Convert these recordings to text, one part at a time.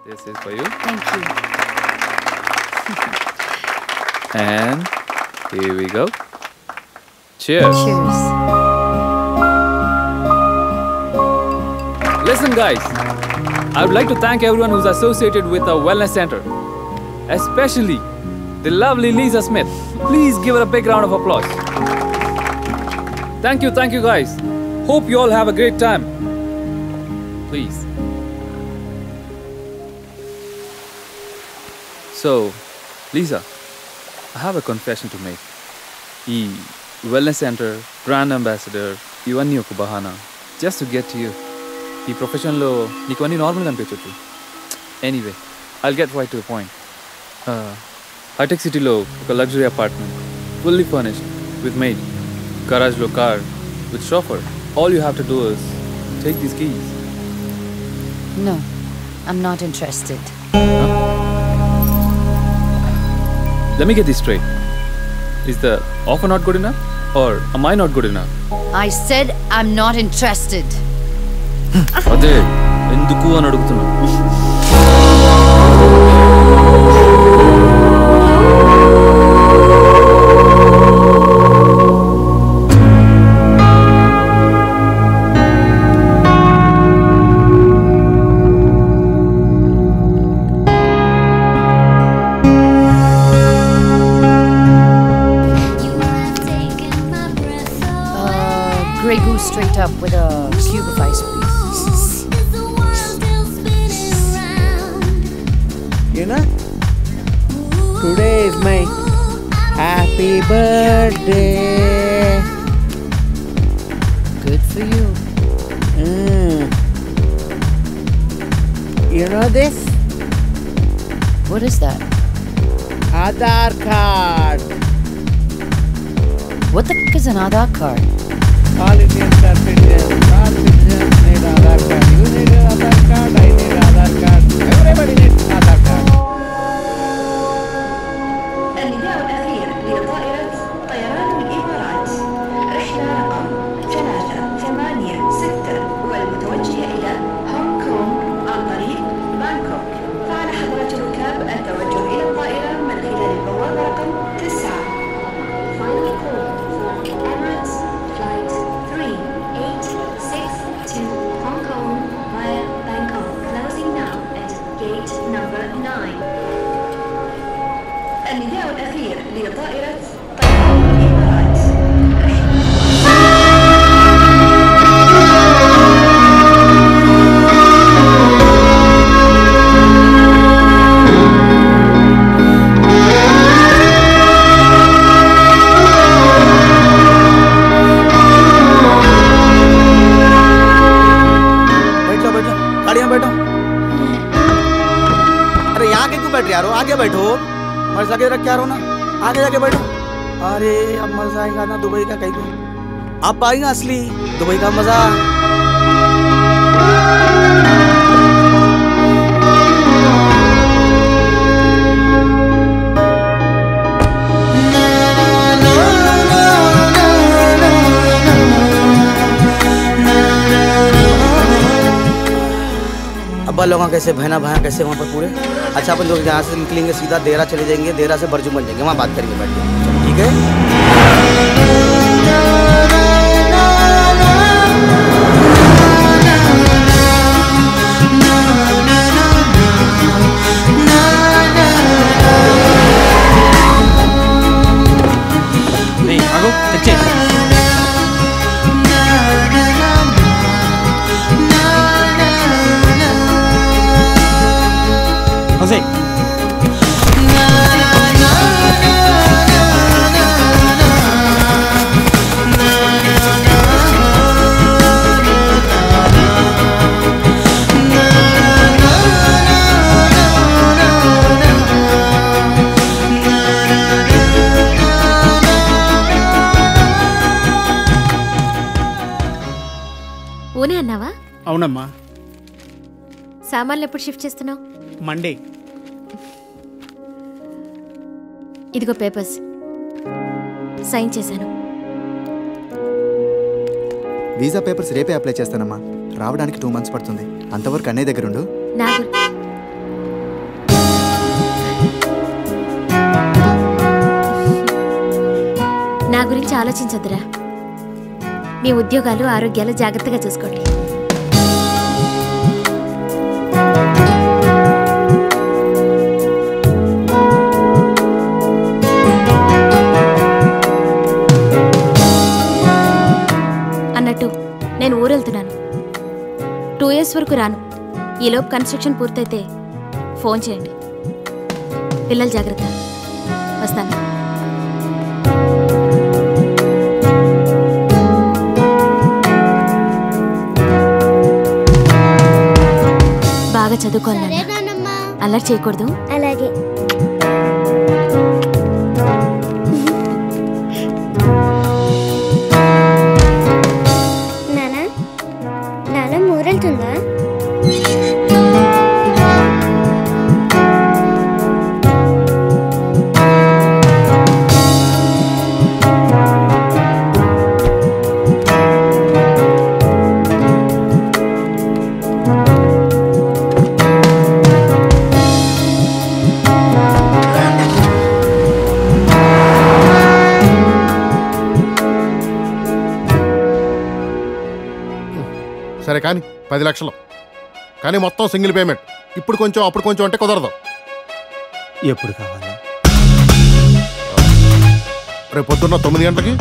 This is for you. Thank you. And here we go. Cheers. Cheers. Listen, guys. I would like to thank everyone who's associated with our wellness center, especially the lovely Lisa Smith. Please give her a big round of applause. Thank you, guys. Hope you all have a great time. Please. So, Lisa, I have a confession to make. ఈ wellness center, brand ambassador, ఇవన్నీ ఒక బహానా just to get to you. ఈ ప్రొఫెషన్లో నీకు అన్నీ నార్మల్గా అనిపించవచ్చు. Anyway I'll get right to the point. Hitech సిటీలో ఒక luxury apartment, fully furnished with maid, గరాజ్లో car with chauffeur. All you have to do is take these keys. No, I'm not interested. Let me get this straight. Is the offer not good enough? Or am I not good enough? I said I'm not interested. అదే ఎందుకు అని అడుగుతున్నా. Grey Goose straight up with a cube of ice, please. You know, today is my happy birthday. Good for you. You know this? What is that? Aadhaar card. What the f*** is an Aadhaar card? All Indians are citizens. All citizens need Aadhaar card. You need an Aadhaar card. I need Aadhaar card. Everybody needs Aadhaar card. النداء الأخير لطائرة طيران الإمارات رحلة رقم 386 والمتوجهة إلى هونغ كونغ عن طريق بانكوك. فعلى حضرة الركاب التوجه إلى الطائرة من خلال البوابة رقم 9. Final call for Emirates Flight 3862 Hong Kong via Bangkok. Closing now at gate number 9. النداء الأخير لطائرة طيران الإمارات बैठो गाड़ी में बैठो. अरे यहाँ के क्यों बैठ रहे यारो? आगे बैठो. मर्ज आगे रख के आ रहो ना, आगे जाके बैठो. अरे अब मजा आएगा ना दुबई का कहीं को. अब आएगा असली दुबई का मजा. अब्बा लोग कैसे बहना भाया कैसे वहाँ पर पूरे. अच्छा अपन लोग यहाँ से निकलेंगे सीधा देरा चले जाएंगे, देरा से बरजू बन जाएंगे, वहाँ बात करेंगे बैठ के. ठीक है. नहीं आगो चेक Jose. ఓనే అన్నావా? అవునమ్మా. సామాన్లు ఎప్పుడు షిఫ్ట్ చేస్తున్నావు? మండే. ఇదిగో పేపర్స్ సైన్ చేశాను. వీసా పేపర్స్ రేపే అప్లై చేస్తానమ్మా. రావడానికి 2 months పడుతుంది. అంతవరకు అన్నయ్య దగ్గర ఉండు. నా గురించి ఆలోచించద్దురా. మీ ఉద్యోగాలు ఆరోగ్యాలు జాగ్రత్తగా చూసుకోండి. అన్నట్టు నేను ఊరెళ్తున్నాను. 2 years వరకు రాను. ఈలోపు కన్స్ట్రక్షన్ పూర్తయితే ఫోన్ చేయండి. పిల్లలు జాగ్రత్త. వస్తాను. బాగా చదువుకోవాలి. అల్లరి చేయకూడదు. అలాగే. నానా నాన్న ఊరెళ్తుందా? సరే కానీ 10 లక్షలు కానీ మొత్తం సింగిల్ పేమెంట్. ఇప్పుడు కొంచెం అప్పుడు కొంచెం అంటే కుదరదు. ఎప్పుడు కావాలి? రేపు పొద్దున్న 9 గంటలకి.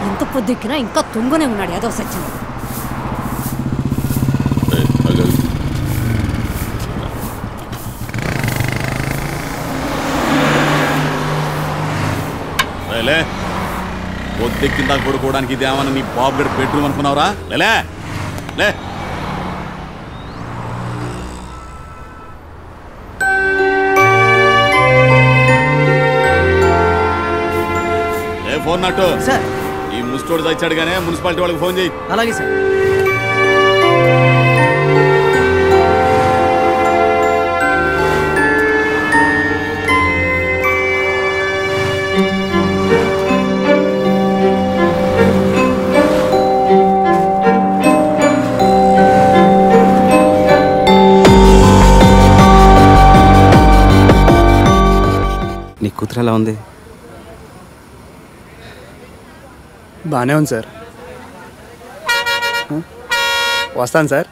ఎంత పొద్దుకినా ఇంకా తుంగునే ఉన్నాడు ఏదో సత్యం. పొద్దెక్కింద కొడుకోవడానికి ఇదేమన్నా నీ బాబు గడి బెడ్రూమ్ అనుకున్నావురా? లే లే ఫోన్ నట్టు సార్. ఈ ముస్టోడు తెచ్చాడు గానే మున్సిపాలిటీ వాళ్ళకి ఫోన్ చేయి. అలాగే సార్. కూతురు ఎలా ఉంది? బాగానే ఉంది సార్. వస్తాను సార్.